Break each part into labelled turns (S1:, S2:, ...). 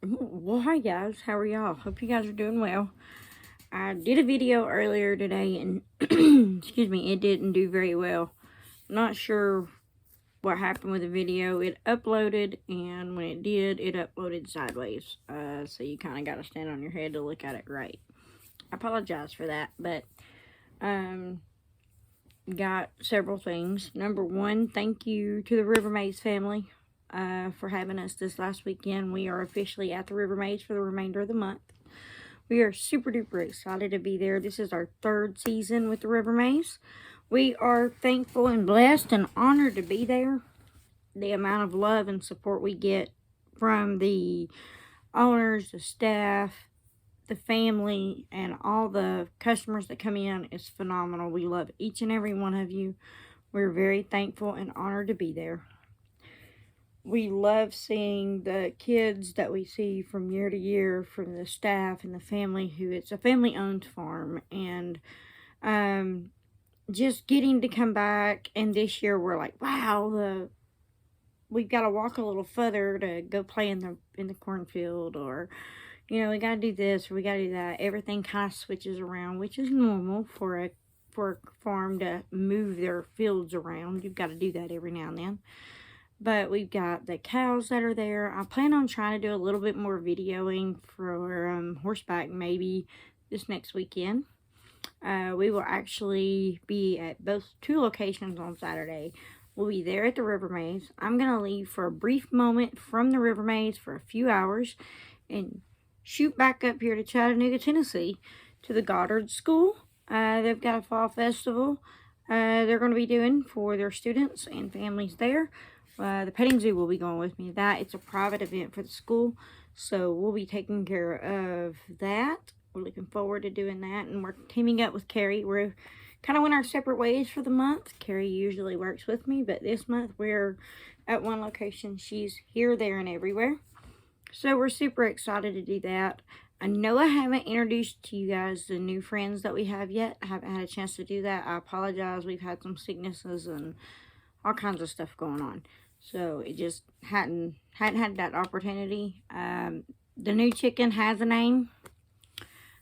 S1: Well, hi guys, how are y'all? Hope you guys are doing well. I did a video earlier today and, excuse me, it didn't do very well. Not sure what happened with the video. It uploaded, and when it did, it uploaded sideways. So you kind of got to stand on your head to look at it right. I apologize for that, but, got several things. Number one, thank you to the River Maze family for having us this last weekend. We are officially at the River Maze for the remainder of the month. We are super duper excited to be there. This is our third season with the River Maze. We are thankful and blessed and honored to be there. The amount of love and support we get from the owners, the staff, the family, and all the customers that come in is phenomenal. We love each and every one of you. We're very thankful and honored to be there. We love seeing the kids that we see from year to year from the staff and the family, who it's a family owned farm, and just getting to come back. And this year we're like, wow, we've got to walk a little further to go play in the cornfield, or we got to do this or we got to do that. Everything kind of switches around, which is normal for a farm to move their fields around. You've got to do that every now and then. But we've got the cows that are there. I plan on trying to do a little bit more videoing for horseback maybe this next weekend. We will actually be at both two locations on Saturday. We'll be there at the River Maze. I'm going to leave for a brief moment from the River Maze for a few hours and shoot back up here to Chattanooga, Tennessee to the Goddard School. They've got a fall festival they're going to be doing for their students and families there. The petting zoo will be going with me. It's a private event for the school, so we'll be taking care of that. We're looking forward to doing that, and we're teaming up with Carrie. We're kind of went our separate ways for the month. Carrie usually works with me, but this month we're at one location. She's here, there, and everywhere. So we're super excited to do that. I know I haven't introduced to you guys the new friends that we have yet. I haven't had a chance to do that. I apologize. We've had some sicknesses and all kinds of stuff going on. So it just hadn't had that opportunity. The new chicken has a name.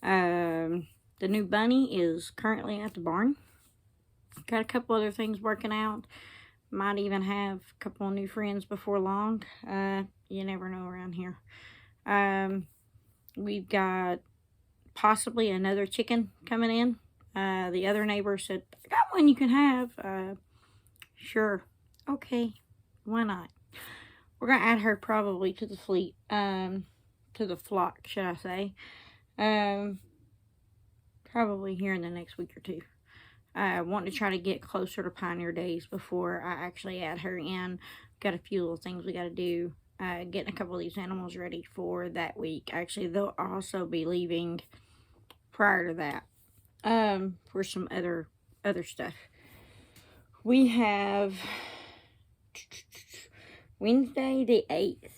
S1: The new bunny is currently at the barn. Got a couple other things working out. Might even have a couple of new friends before long. You never know around here. We've got possibly another chicken coming in. The other neighbor said, I got one you can have. Sure. Okay. Why not? We're going to add her probably to the fleet. To the flock, should I say. Probably here in the next week or two. I want to try to get closer to Pioneer Days before I actually add her in. Got a few little things we got to do. Getting a couple of these animals ready for that week. Actually, they'll also be leaving prior to that. For some other stuff. We have Wednesday the 8th.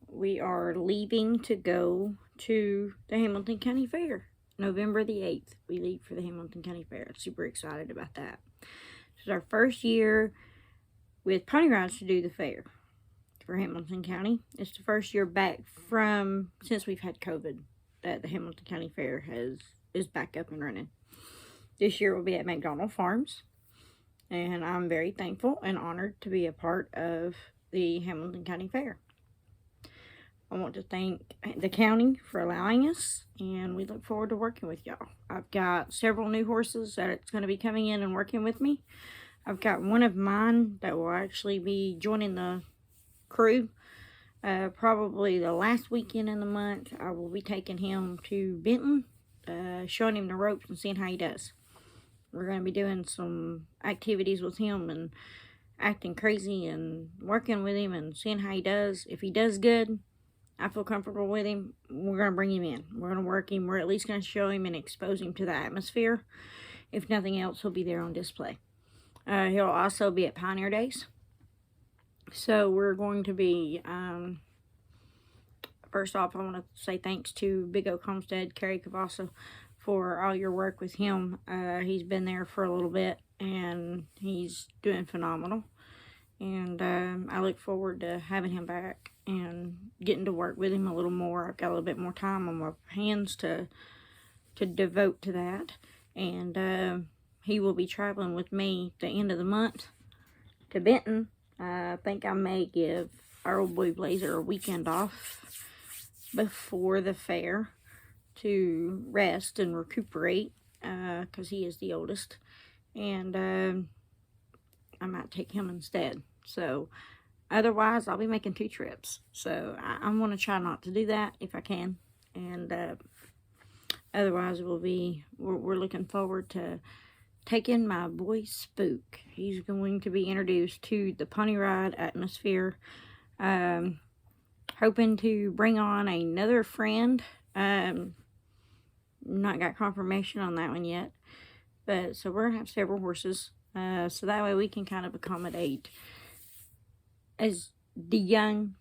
S1: We are leaving to go to the Hamilton County Fair. November the 8th, we leave for the Hamilton County Fair. Super excited about that. This is our first year with Pony Rides to do the fair for Hamilton County. It's the first year back since we've had COVID that the Hamilton County Fair is back up and running. This year we'll be at McDonald Farms, and I'm very thankful and honored to be a part of the Hamilton County Fair. I want to thank the county for allowing us, and we look forward to working with y'all. I've got several new horses that's going to be coming in and working with me. I've got one of mine that will actually be joining the crew. Probably the last weekend in the month, I will be taking him to Benton, showing him the ropes and seeing how he does. We're going to be doing some activities with him and acting crazy and working with him and seeing how he does. If he does good, I feel comfortable with him, we're going to bring him in. We're going to work him. We're at least going to show him and expose him to the atmosphere. If nothing else, he'll be there on display. He'll also be at Pioneer Days. So we're going to be, first off, I want to say thanks to Big Oak Homestead, Carrie Cavasso, for all your work with him. He's been there for a little bit, and he's doing phenomenal. And I look forward to having him back and getting to work with him a little more. I've got a little bit more time on my hands to devote to that. And he will be traveling with me the end of the month to Benton. I think I may give our old boy Blazer a weekend off before the fair to rest and recuperate, because he is the oldest. And I might take him instead. So otherwise, I'll be making 2 trips. So I'm going to try not to do that if I can. And otherwise, we're looking forward to taking my boy Spook. He's going to be introduced to the pony ride atmosphere. Hoping to bring on another friend. Not got confirmation on that one yet. But so we're going to have several horses. So that way we can kind of accommodate as the young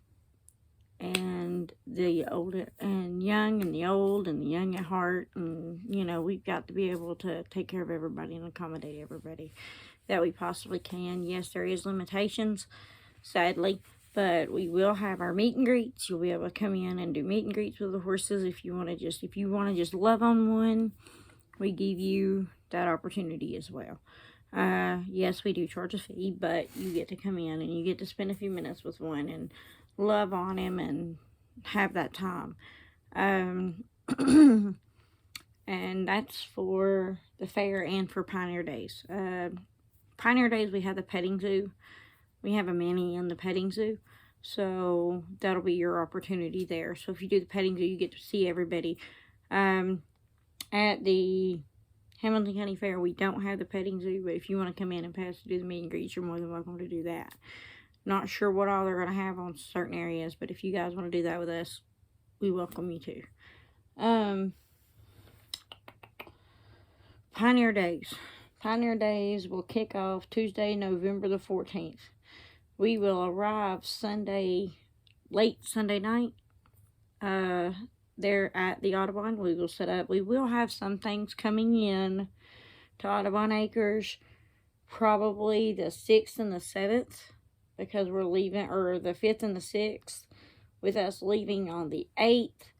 S1: and the old, and young and the old and the young at heart. And, you know, we've got to be able to take care of everybody and accommodate everybody that we possibly can. Yes, there is limitations, sadly, but we will have our meet and greets. You'll be able to come in and do meet and greets with the horses if you want to just love on one. We give you that opportunity as well. Yes, we do charge a fee, but you get to come in and you get to spend a few minutes with one and love on him and have that time. And that's for the fair and for Pioneer Days. Pioneer Days, we have the petting zoo. We have a mini in the petting zoo. So that'll be your opportunity there. So if you do the petting zoo, you get to see everybody. At the Hamilton County Fair, we don't have the petting zoo, but if you want to come in and pass to do the meet and greets, you're more than welcome to do that. Not sure what all they're going to have on certain areas, but if you guys want to do that with us, we welcome you to. Pioneer Days. Pioneer Days will kick off Tuesday, November the 14th. We will arrive late Sunday night. There at the Audubon. We will set up. We will have some things coming in to Audubon Acres probably the 6th and the 7th, because we're leaving, or the 5th and the 6th, with us leaving on the 8th.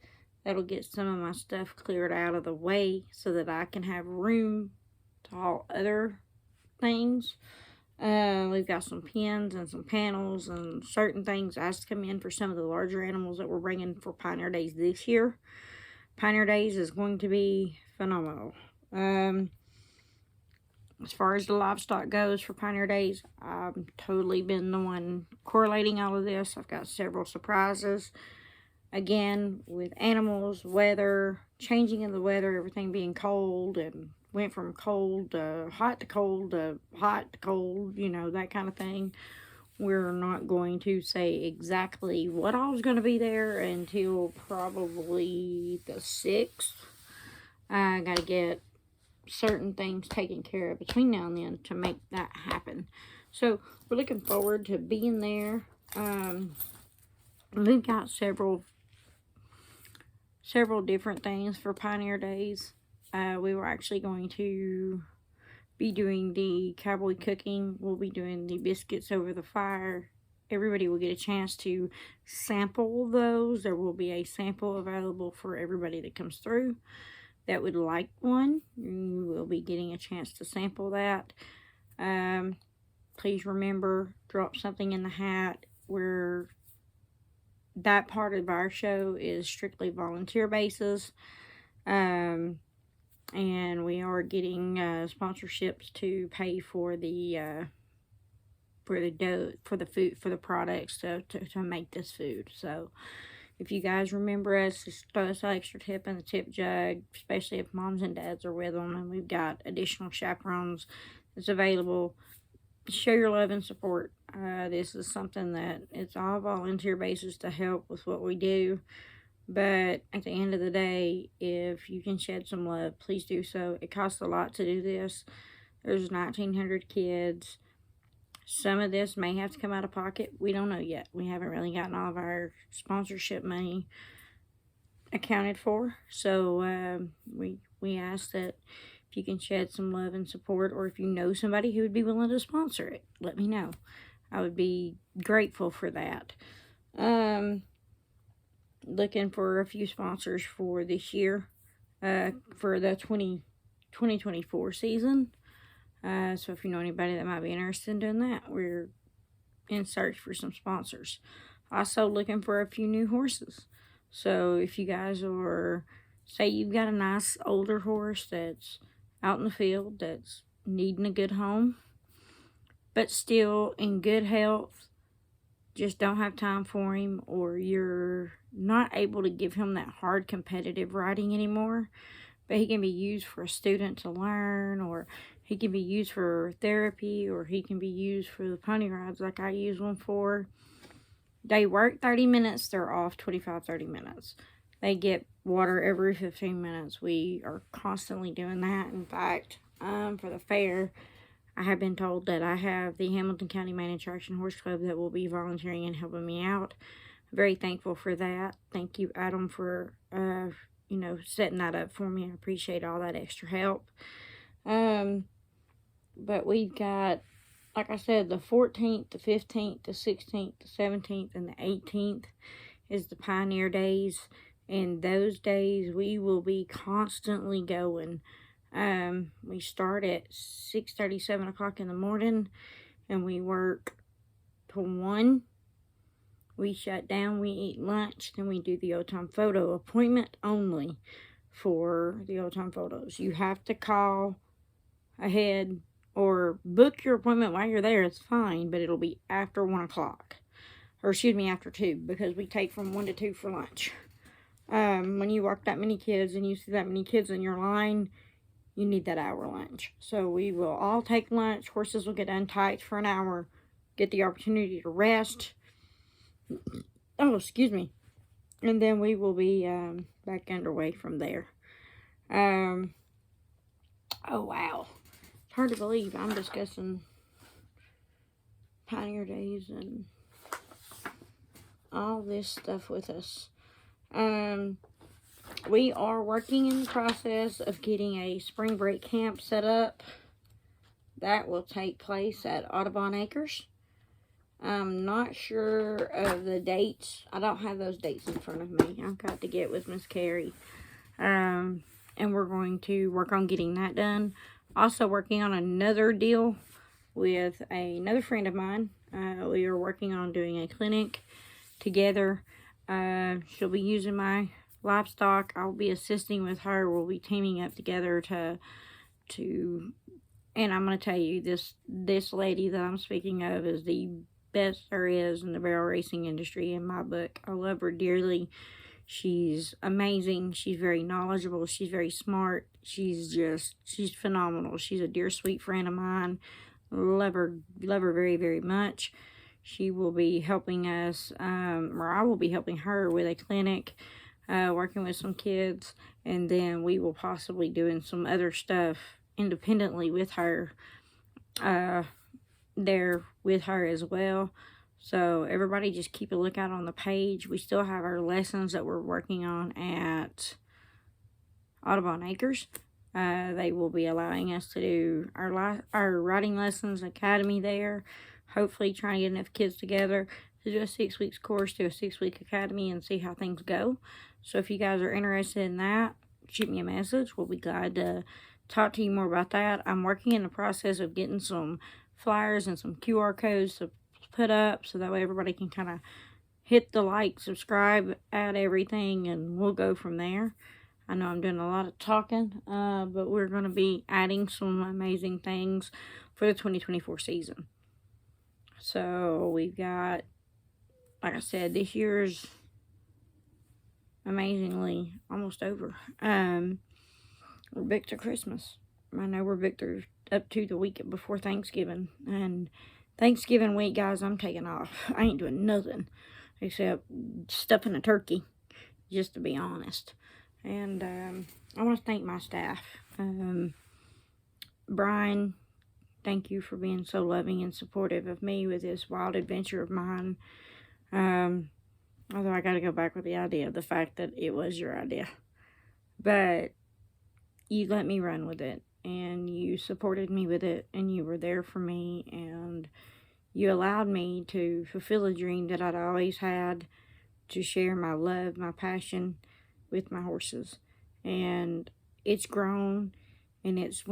S1: That'll get some of my stuff cleared out of the way so that I can have room to haul other things. We've got some pins and some panels and certain things has to come in for some of the larger animals that we're bringing for Pioneer Days this year. Pioneer Days is going to be phenomenal. As far as the livestock goes for Pioneer Days, I've totally been the one correlating all of this. I've got several surprises. Again, with animals, weather, changing of the weather, everything being cold, and went from cold to hot to cold to hot to cold, you know, that kind of thing. We're not going to say exactly what all's going to be there until probably the 6th. I got to get certain things taken care of between now and then to make that happen. So, we're looking forward to being there. We've got several different things for Pioneer Days. We were actually going to be doing the cowboy cooking. We'll be doing the biscuits over the fire. Everybody will get a chance to sample those. There will be a sample available for everybody that comes through that would like one. You will be getting a chance to sample that. Please remember, drop something in the hat. That part of our show is strictly volunteer basis. And we are getting sponsorships to pay for the dough, for the food, for the products to make this food. So if you guys remember us, just throw us an extra tip in the tip jug, especially if moms and dads are with them, and we've got additional chaperones that's available. Show your love and support. This is something that it's all volunteer basis to help with what we do. But at the end of the day, if you can shed some love, please do so. It costs a lot to do this. There's 1,900 kids. Some of this may have to come out of pocket. We don't know yet. We haven't really gotten all of our sponsorship money accounted for. So we ask that if you can shed some love and support, or if you know somebody who would be willing to sponsor it, let me know. I would be grateful for that. Looking for a few sponsors for this year, for the 2024 season. So if you know anybody that might be interested in doing that, we're in search for some sponsors. Also looking for a few new horses. So if you guys are, say you've got a nice older horse that's out in the field that's needing a good home, but still in good health, just don't have time for him, or you're not able to give him that hard competitive riding anymore, but he can be used for a student to learn, or he can be used for therapy, or he can be used for the pony rides like I use one for. They work 30 minutes, they're off 25-30 minutes. They get water every 15 minutes. We are constantly doing that. In fact, for the fair, I have been told that I have the Hamilton County Main Attraction Horse Club that will be volunteering and helping me out. Very thankful for that. Thank you, Adam, for setting that up for me. I appreciate all that extra help. But we've got, like I said, the 14th, the 15th, the 16th, the 17th, and the 18th is the Pioneer Days. And those days we will be constantly going. We start at 6:30, 7 o'clock in the morning, and we work till 1. We shut down, we eat lunch, then we do the old time photo appointment only for the old time photos. You have to call ahead or book your appointment while you're there. It's fine, but it'll be after 1 o'clock. Or excuse me, after 2, because we take from 1 to 2 for lunch. When you walk that many kids and you see that many kids in your line, you need that hour lunch. So we will all take lunch. Horses will get untied for an hour, get the opportunity to rest. Oh, excuse me. And then we will be back underway from there. Oh, wow. It's hard to believe I'm discussing Pioneer Days and all this stuff with us. We are working in the process of getting a spring break camp set up. That will take place at Audubon Acres. I'm not sure of the dates. I don't have those dates in front of me. I've got to get with Miss Carrie. And we're going to work on getting that done. Also working on another deal with another friend of mine. We are working on doing a clinic together. She'll be using my livestock. I'll be assisting with her. We'll be teaming up together to and I'm going to tell you, this lady that I'm speaking of is the best there is in the barrel racing industry in my book. I love her dearly. She's amazing. She's very knowledgeable. She's very smart. She's phenomenal. She's a dear, sweet friend of mine. Love her very, very much. She will be helping us, or I will be helping her with a clinic, working with some kids, and then we will possibly doing some other stuff independently with her, there with her as well. So everybody just keep a lookout on the page. We still have our lessons that we're working on at Audubon Acres. They will be allowing us to do our riding lessons academy there. Hopefully trying to get enough kids together to do a 6-week course, do a 6-week academy, and see how things go. So if you guys are interested in that, shoot me a message. We'll be glad to talk to you more about that. I'm working in the process of getting some flyers and some QR codes to put up, so that way everybody can kind of hit the like, subscribe, add everything, and we'll go from there. I know I'm doing a lot of talking, but we're going to be adding some amazing things for the 2024 season. So we've got, like I said, this year's amazingly almost over. We're booked to Christmas. I know we're booked up to the week before Thanksgiving. And Thanksgiving week, guys, I'm taking off. I ain't doing nothing except stuffing a turkey, just to be honest. And I want to thank my staff. Brian, thank you for being so loving and supportive of me with this wild adventure of mine. Although I got to go back with the idea of the fact that it was your idea. But you let me run with it, and you supported me with it, and you were there for me, and You allowed me to fulfill a dream that I'd always had, to share my love, my passion with my horses. And it's grown and it's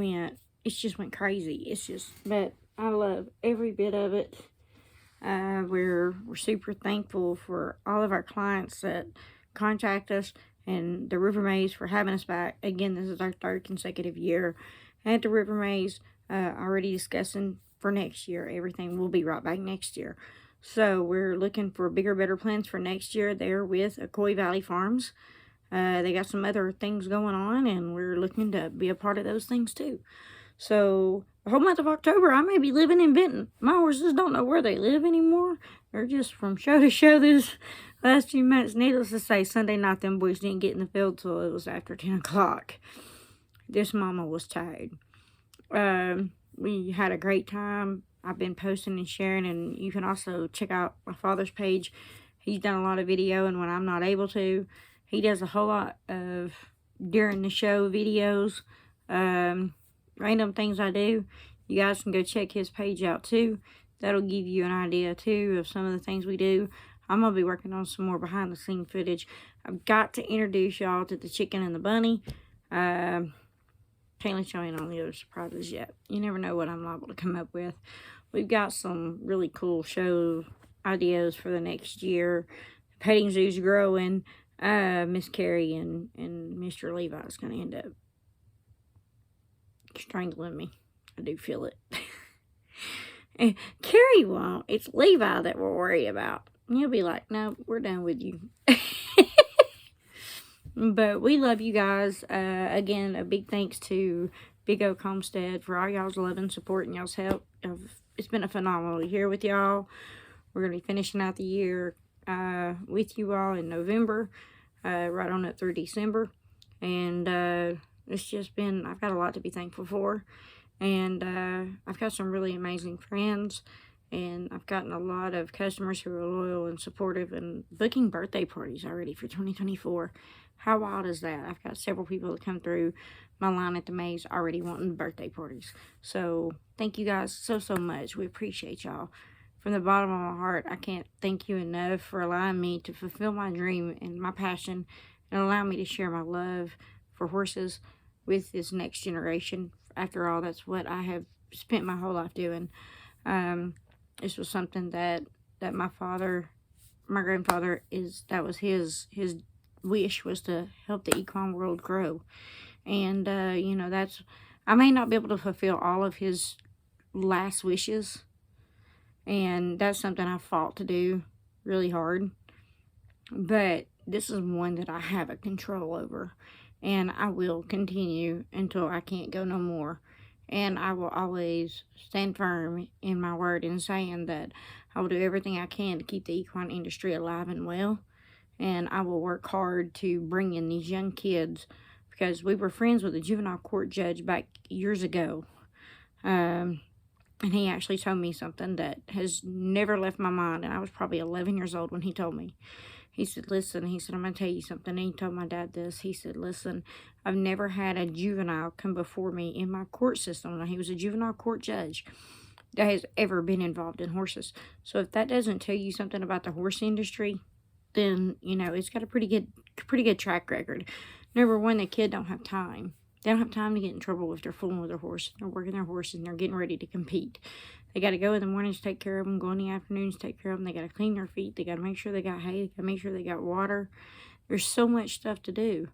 S1: just went crazy. But I love every bit of it. We're super thankful for all of our clients that contact us, and the River Maze for having us back. Again, this is our third consecutive year at the River Maze. Already discussing for next year. Everything will be right back next year. So we're looking for bigger, better plans for next year there with Ocoee Valley Farms. They got some other things going on, and we're looking to be a part of those things too. So the whole month of October, I may be living in Benton. My horses don't know where they live anymore. They're just from show to show this last few months. Needless to say, Sunday night, them boys didn't get in the field till it was after 10 o'clock. This mama was tired. We had a great time. I've been posting and sharing, and you can also check out my father's page. He's done a lot of video, and when I'm not able to, he does a whole lot of during the show videos, random things I do. You guys can go check his page out too. That'll give you an idea too of some of the things we do. I'm going to be working on some more behind the scene footage. I've got to introduce y'all to the chicken and the bunny. Can't let y'all in on the other surprises yet. You never know what I'm liable to come up with. We've got some really cool show ideas for the next year. The petting zoo's growing. Miss Carrie and Mr. Levi is going to end up strangling me. I do feel it. And Carrie won't. It's Levi that we're worried about. You'll be like, no, we're done with you. But we love you guys. Again, a big thanks to Big Oak Homestead for all y'all's love and support and y'all's help. It's been a phenomenal year with y'all. We're going to be finishing out the year with you all in November, right on up through December. And it's just been, I've got a lot to be thankful for. And I've got some really amazing friends. And I've gotten a lot of customers who are loyal and supportive and booking birthday parties already for 2024. How wild is that? I've got several people that come through my line at the maze already wanting birthday parties. So thank you guys so much. We appreciate y'all. From the bottom of my heart, I can't thank you enough for allowing me to fulfill my dream and my passion and allow me to share my love for horses with this next generation. After all, that's what I have spent my whole life doing. This was something that my grandfather, that was his wish, was to help the equine world grow. And, you know, I may not be able to fulfill all of his last wishes. And that's something I fought to do really hard. But this is one that I have a control over. And I will continue until I can't go no more. And I will always stand firm in my word in saying that I will do everything I can to keep the equine industry alive and well. And I will work hard to bring in these young kids, because we were friends with a juvenile court judge back years ago. And he actually told me something that has never left my mind. And I was probably 11 years old when he told me. He said, listen, I'm going to tell you something. And he told my dad this. He said, listen, I've never had a juvenile come before me in my court system. Now, he was a juvenile court judge that has ever been involved in horses. So if that doesn't tell you something about the horse industry, then, you know, it's got a pretty good track record. Number one, the kid don't have time. They don't have time to get in trouble if they're fooling with their horse. They're working their horse and they're getting ready to compete. They got to go in the mornings, take care of them. Go in the afternoons, take care of them. They got to clean their feet. They got to make sure they got hay. They got to make sure they got water. There's so much stuff to do.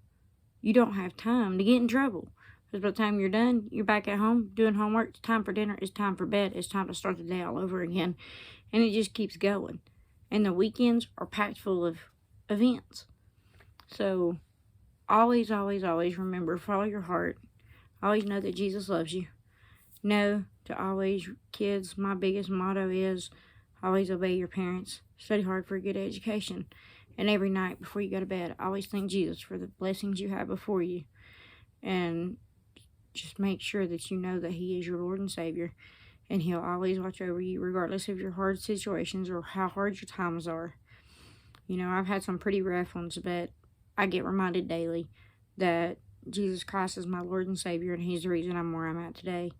S1: You don't have time to get in trouble. Because by the time you're done, you're back at home doing homework. It's time for dinner. It's time for bed. It's time to start the day all over again. And it just keeps going. And the weekends are packed full of events. So always remember, follow your heart. Always know that Jesus loves you. Know to always, kids, my biggest motto is always obey your parents. Study hard for a good education. And every night before you go to bed, always thank Jesus for the blessings you have before you. And just make sure that you know that he is your Lord and Savior. And he'll always watch over you regardless of your hard situations or how hard your times are. You know, I've had some pretty rough ones, but I get reminded daily that Jesus Christ is my Lord and Savior, and he's the reason I'm where I'm at today.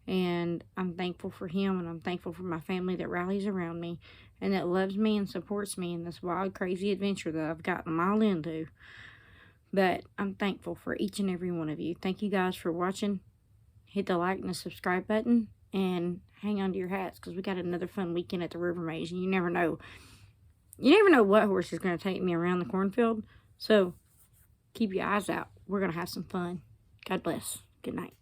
S1: And I'm thankful for him, and I'm thankful for my family that rallies around me and that loves me and supports me in this wild, crazy adventure that I've gotten them all into. But I'm thankful for each and every one of you. Thank you guys for watching. Hit the like and the subscribe button, and hang on to your hats, because we got another fun weekend at the River Maze, and you never know. You never know what horse is going to take me around the cornfield. So keep your eyes out. We're going to have some fun. God bless. Good night.